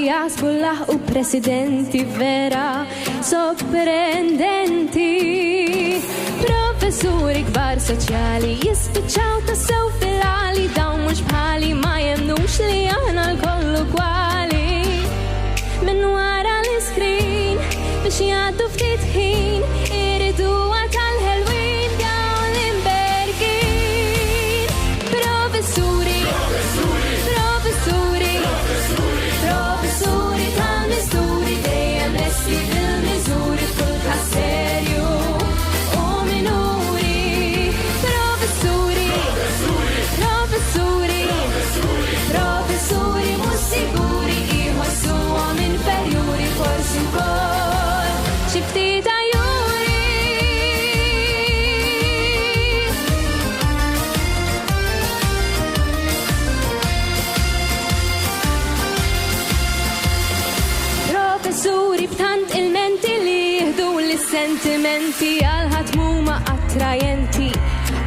jasbu laħqu presidenti vera sorprendenti. Professuri kbar soċjali jispiċċaw tassew fil-għali, dawn mhux bħali ma jemnux li aħna l-kollu kwali. Minn wara l-iskrin biex jgħaddu ftit ħin iridu tal-ħelwin dawn l-imbergin. Professuri, professuri, professuri tal-misturi dejjem lesti bil-miżuri f'kull każ serju u minuri. Professuri, professuri, professuri mhux siguri jħossuhom inferjuri forsi wkoll xi ftit ajuri. Professuri b'tant ilmenti li jieħdu l-sentimenti għal ħatmu ma attrajenti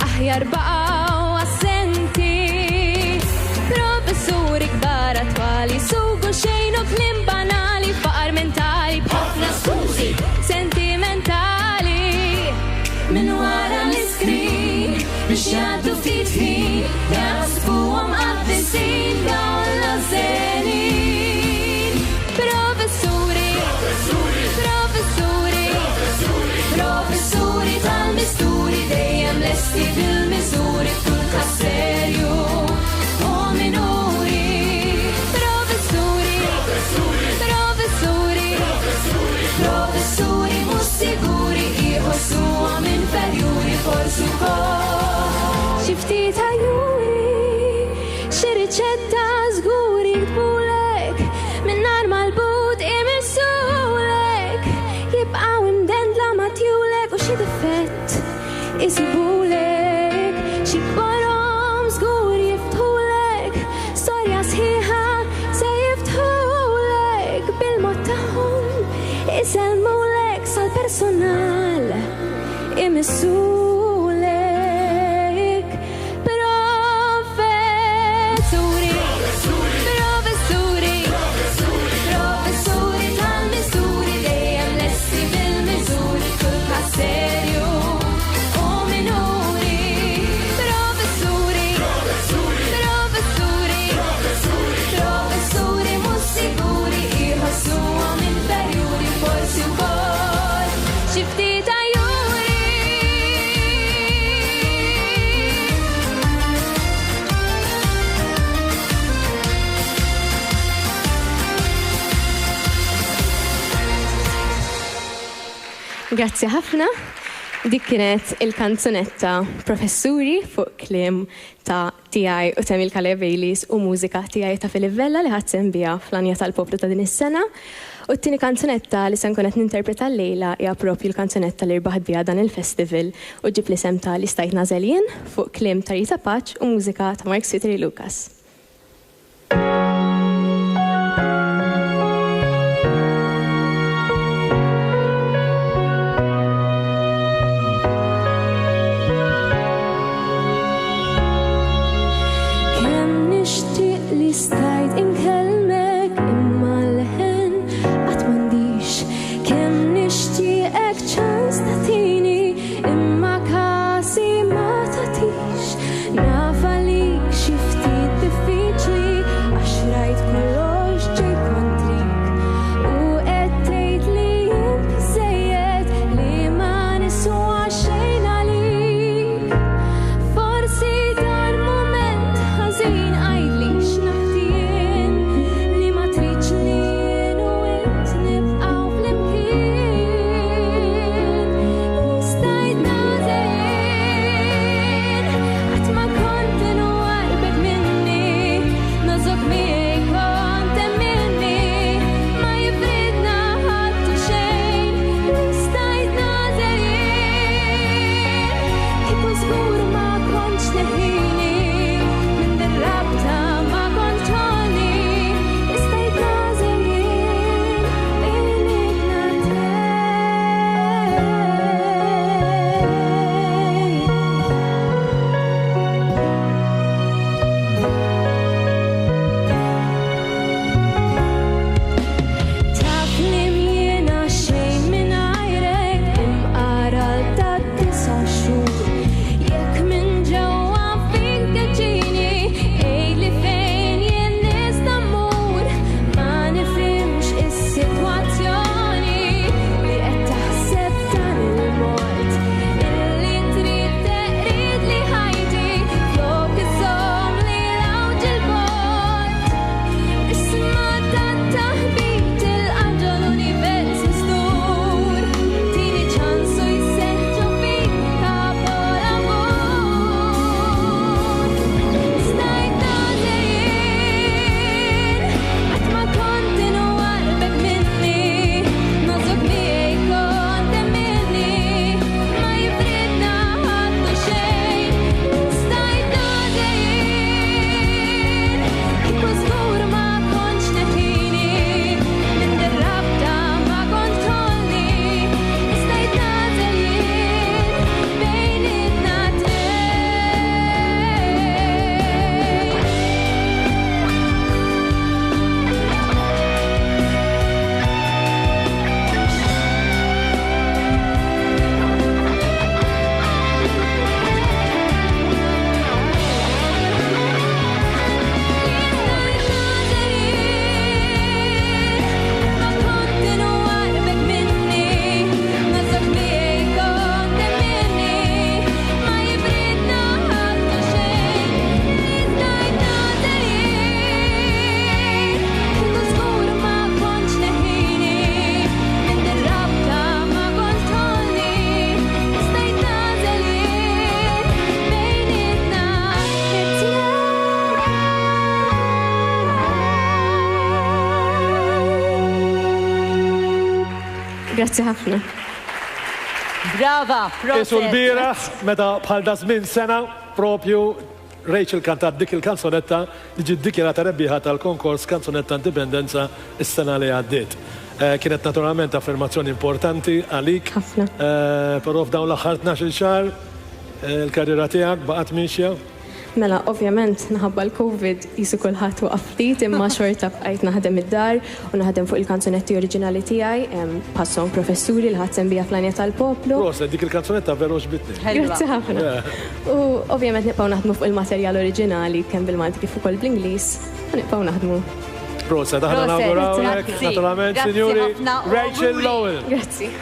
aħjar baqgħu assenti. Professuri kbar attwali sugu xejn u kliem banali faqar mentali b'ħafna skużi sentimentali. Minn wara l-iskrin biex jgħaddu ftit ħin jaħsbuhom qabbisin dawn l-għażelin. Professuri, professuri, professuri tal-misturi dejjem lesti bil-miżuri f'kull każ serju u minuri. Professuri, professuri, professuri mhux siguri jħossuhom inferjuri forsi wkoll xi ftit ajuri. Xi riċetta żgur jiktbulek mingħajr malbut imissulek, jibqgħu imdendla matjulek u xi difett isibulek. Xi kbarhom żgur jiftħulek storja sħiħa se jiftħulek bil-mod tagħhom isellmulek sal-personal imissulek. Professuri, professuri, professuri tal-misturi dejjem lesti bil-miżuri f'kull każ serju u minuri. Professuri, professuri, professuri mhux siguri jħossuhom inferjuri forsi wkoll xi ftit ajuri. Grazzi ħafna. Dik kienet il-kanzunetta Professuri fuq kliem ta' tiegħi u Temil Kalevejlis u mużika tiegħi ta' Filivella li ħadsem biha fl-Anja tal-Poplu ta' din is-sena. U t-tieni kanzunetta li se nkun qed ninterpreta llejla hija proprju l-kanzunetta li rbaħet biha dan il-festival u ġib l-isem ta' Stajt Naghzel Jien fuq kliem ta' Rita Paċ u mużika ta' Mark Sitri Lucas. Stajt inkellmek imma l-ħen qatt m'għandix, kemm nixtieqek ċans tagħtini imma kasi ma tagħtix. Naf għalik xi ftit diffiċli għax rajt kollox ġej kontrik u qed tgħid li jien biżżejjed li ma niswa xejn għalik. Forsi dar mument ħażin għajdli Grazzi ħafna. Brava, Isu l-bieraħ, meta bħal da żmien sena, propju Rachel kantat dik il-kanzonetta li ġiet dikjarata rebbieħa tal-konkors Kanzonetta Indipendenza is-sena li għaddiet. Kienet naturalment affermazzjoni importanti għalik. Ħafna. Però f'dawn l-aħħar 12 xahar il-karriera tiegħek baqgħet mixja. Mela, ovvjament, naħabba l-Covid jisu kulħadd waqaf ftit, imma xorta bqajt naħdem id-dar u naħdem fuq il-kanzonetti oriġinali tiegħi, passom Professuri li ħadd sembija fl-Anja tal-Poplu. Proset, dik il-kanzonetta veru xbitni. Grazzi ħafna. U ovvjament nibqgħu naħdmu fuq il-materjal oriġinali kemm bil-Malti kif ukoll bl-Ingliż, u nibqgħu naħdmu. Proset, aħna nawgurawlek, naturalment, Sinjuri Rachel Lowell. Grazzi.